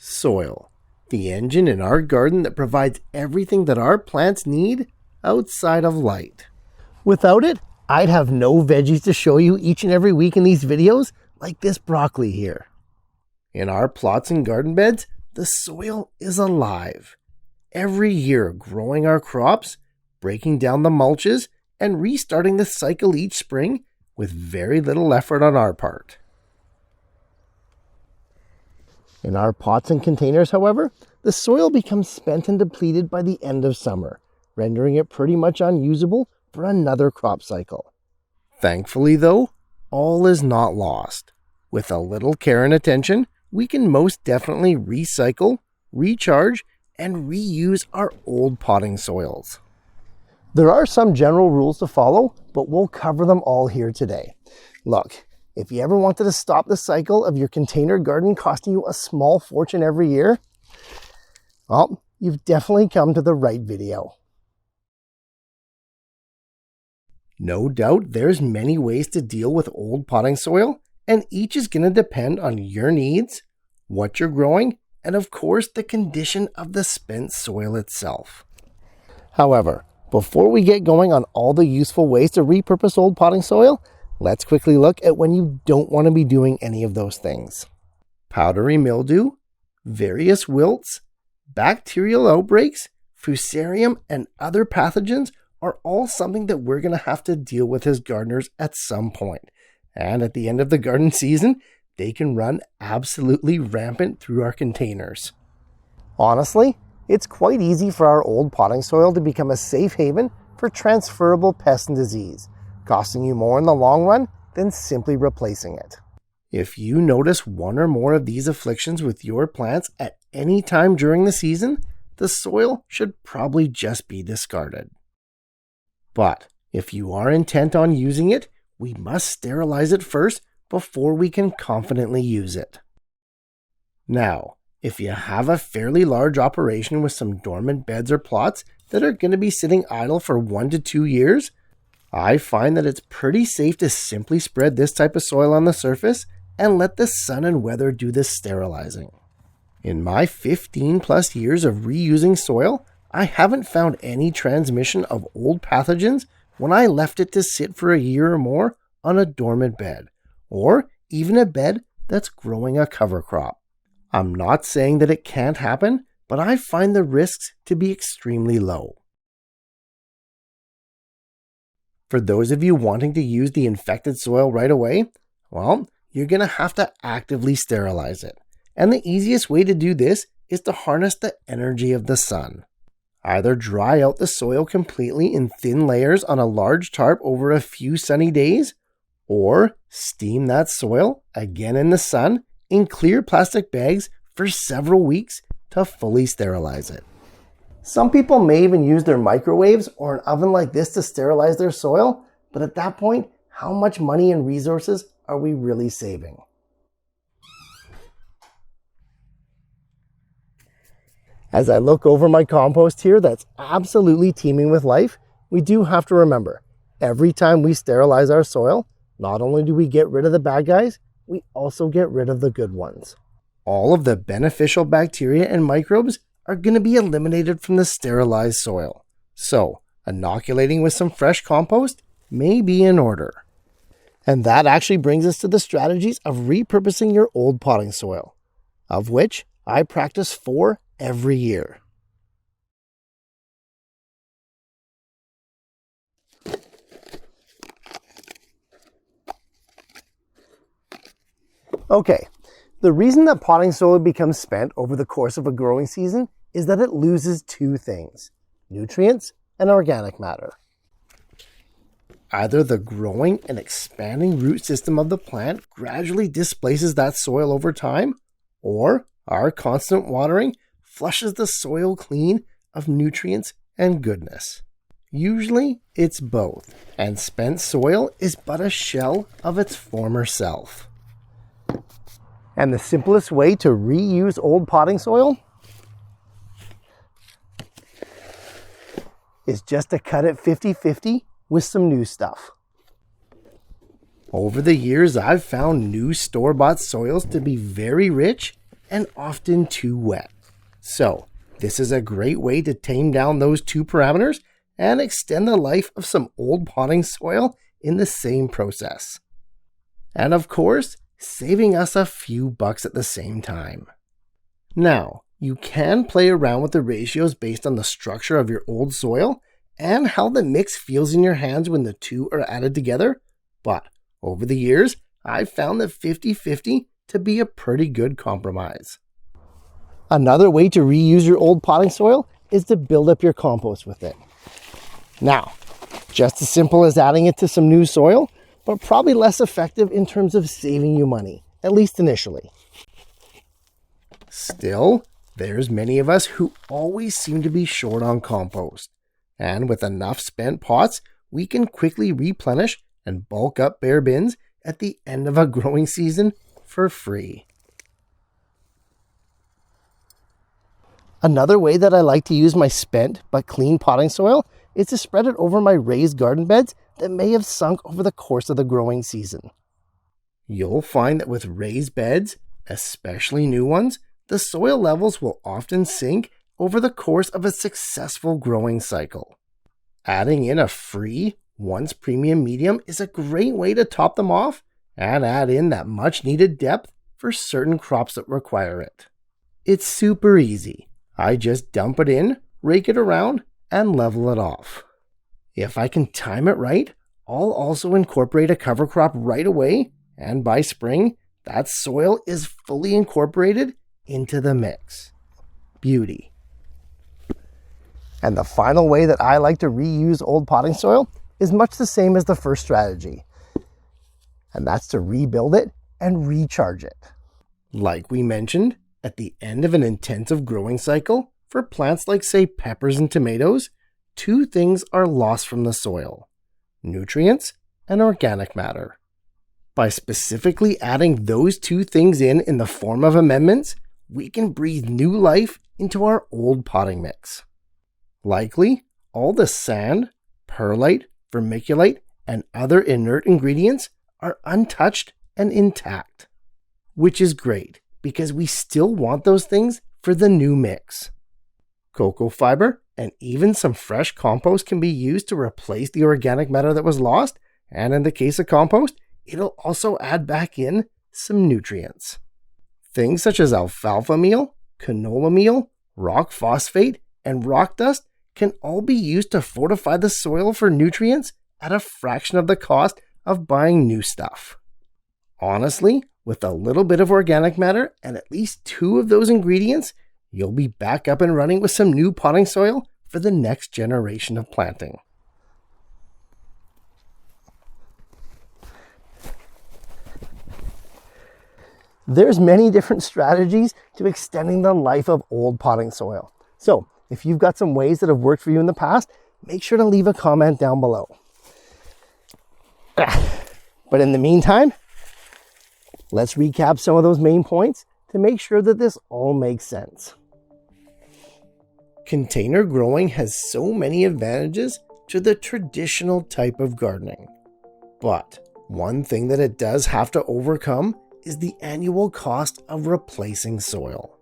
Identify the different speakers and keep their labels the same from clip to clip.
Speaker 1: Soil, the engine in our garden that provides everything that our plants need outside of light. Without it, I'd have no veggies to show you each and every week in these videos, like this broccoli here. In our plots and garden beds, the soil is alive. Every year growing our crops, breaking down the mulches, and restarting the cycle each spring with very little effort on our part. In our pots and containers, however, the soil becomes spent and depleted by the end of summer, rendering it pretty much unusable for another crop cycle. Thankfully though, all is not lost. With a little care and attention, we can most definitely recycle, recharge, and reuse our old potting soils. There are some general rules to follow, but we'll cover them all here today. Look, if you ever wanted to stop the cycle of your container garden costing you a small fortune every year, well, you've definitely come to the right video. No doubt there's many ways to deal with old potting soil, and each is going to depend on your needs, what you're growing, and of course the condition of the spent soil itself. However, before we get going on all the useful ways to repurpose old potting soil, let's quickly look at when you don't want to be doing any of those things. Powdery mildew, various wilts, bacterial outbreaks, fusarium, and other pathogens are all something that we're going to have to deal with as gardeners at some point. And at the end of the garden season, they can run absolutely rampant through our containers. Honestly, it's quite easy for our old potting soil to become a safe haven for transferable pests and disease, costing you more in the long run than simply replacing it. If you notice one or more of these afflictions with your plants at any time during the season, the soil should probably just be discarded. But if you are intent on using it, we must sterilize it first before we can confidently use it. Now, if you have a fairly large operation with some dormant beds or plots that are going to be sitting idle for 1 to 2 years, I find that it's pretty safe to simply spread this type of soil on the surface and let the sun and weather do the sterilizing. In my 15 plus years of reusing soil, I haven't found any transmission of old pathogens when I left it to sit for a year or more on a dormant bed, or even a bed that's growing a cover crop. I'm not saying that it can't happen, but I find the risks to be extremely low. For those of you wanting to use the infected soil right away, well, you're going to have to actively sterilize it. And the easiest way to do this is to harness the energy of the sun. Either dry out the soil completely in thin layers on a large tarp over a few sunny days, or steam that soil again in the sun in clear plastic bags for several weeks to fully sterilize it. Some people may even use their microwaves or an oven like this to sterilize their soil, but at that point, how much money and resources are we really saving? As I look over my compost here that's absolutely teeming with life, we do have to remember, every time we sterilize our soil, not only do we get rid of the bad guys, we also get rid of the good ones. All of the beneficial bacteria and microbes are going to be eliminated from the sterilized soil. So, inoculating with some fresh compost may be in order. And that actually brings us to the strategies of repurposing your old potting soil, of which I practice 4 every year. Okay, the reason that potting soil becomes spent over the course of a growing season is that it loses 2 things: nutrients and organic matter. Either the growing and expanding root system of the plant gradually displaces that soil over time, or our constant watering flushes the soil clean of nutrients and goodness. Usually it's both, and spent soil is but a shell of its former self. And the simplest way to reuse old potting soil is just to cut it 50-50 with some new stuff. Over the years, I've found new store-bought soils to be very rich and often too wet. So, this is a great way to tame down those two parameters and extend the life of some old potting soil in the same process. And of course, saving us a few bucks at the same time. Now, you can play around with the ratios based on the structure of your old soil and how the mix feels in your hands when the two are added together, but over the years, I've found that 50-50 to be a pretty good compromise. Another way to reuse your old potting soil is to build up your compost with it. Now, just as simple as adding it to some new soil, but probably less effective in terms of saving you money, at least initially. Still, there's many of us who always seem to be short on compost. And with enough spent pots, we can quickly replenish and bulk up bare bins at the end of a growing season for free. Another way that I like to use my spent but clean potting soil is to spread it over my raised garden beds that may have sunk over the course of the growing season. You'll find that with raised beds, especially new ones, the soil levels will often sink over the course of a successful growing cycle. Adding in a free, once premium medium is a great way to top them off and add in that much needed depth for certain crops that require it. It's super easy. I just dump it in, rake it around, and level it off. If I can time it right, I'll also incorporate a cover crop right away, and by spring, that soil is fully incorporated into the mix. Beauty. And the final way that I like to reuse old potting soil is much the same as the first strategy. And that's to rebuild it and recharge it. Like we mentioned, at the end of an intensive growing cycle, for plants like say peppers and tomatoes, two things are lost from the soil: nutrients and organic matter. By specifically adding those two things in the form of amendments, we can breathe new life into our old potting mix. Likely, all the sand, perlite, vermiculite, and other inert ingredients are untouched and intact. Which is great, because we still want those things for the new mix. Cocoa fiber and even some fresh compost can be used to replace the organic matter that was lost, and in the case of compost, it'll also add back in some nutrients. Things such as alfalfa meal, canola meal, rock phosphate, and rock dust can all be used to fortify the soil for nutrients at a fraction of the cost of buying new stuff. Honestly, with a little bit of organic matter and at least two of those ingredients, you'll be back up and running with some new potting soil for the next generation of planting. There's many different strategies to extending the life of old potting soil. So, if you've got some ways that have worked for you in the past, make sure to leave a comment down below. But in the meantime, let's recap some of those main points to make sure that this all makes sense. Container growing has so many advantages to the traditional type of gardening. But one thing that it does have to overcome is the annual cost of replacing soil.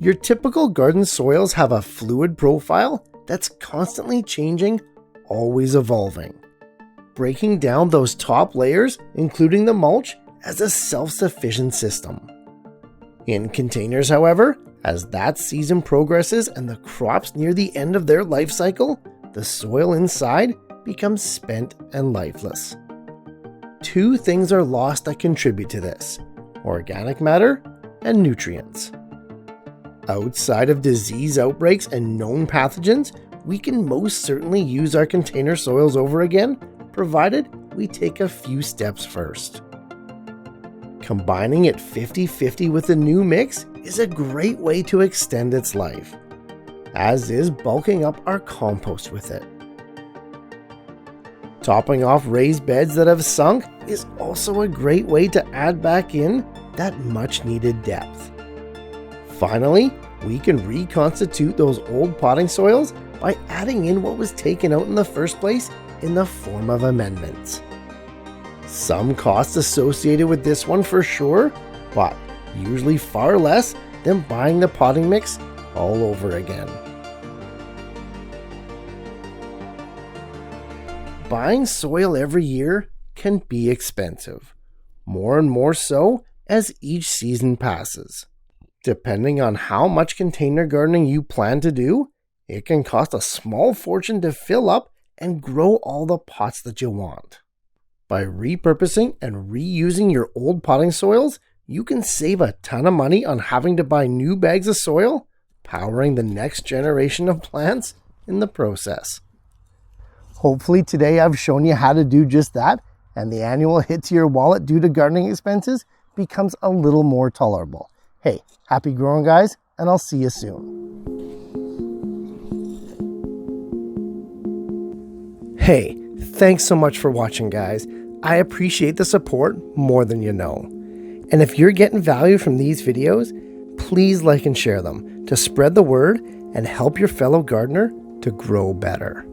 Speaker 1: Your typical garden soils have a fluid profile that's constantly changing, always evolving. Breaking down those top layers, including the mulch, as a self-sufficient system. In containers, however, as that season progresses and the crops near the end of their life cycle, the soil inside becomes spent and lifeless. Two things are lost that contribute to this: organic matter and nutrients. Outside of disease outbreaks and known pathogens, we can most certainly use our container soils over again, provided we take a few steps first. Combining it 50-50 with a new mix is a great way to extend its life, as is bulking up our compost with it. Topping off raised beds that have sunk is also a great way to add back in that much needed depth. Finally, we can reconstitute those old potting soils by adding in what was taken out in the first place in the form of amendments. Some costs associated with this one for sure, but usually far less than buying the potting mix all over again. Buying soil every year can be expensive, more and more so as each season passes. Depending on how much container gardening you plan to do, it can cost a small fortune to fill up and grow all the pots that you want. By repurposing and reusing your old potting soils, you can save a ton of money on having to buy new bags of soil, powering the next generation of plants in the process. Hopefully today I've shown you how to do just that, and the annual hit to your wallet due to gardening expenses becomes a little more tolerable. Hey, happy growing, guys, and I'll see you soon. Hey, thanks so much for watching, guys. I appreciate the support more than you know. And if you're getting value from these videos, please like and share them to spread the word and help your fellow gardener to grow better.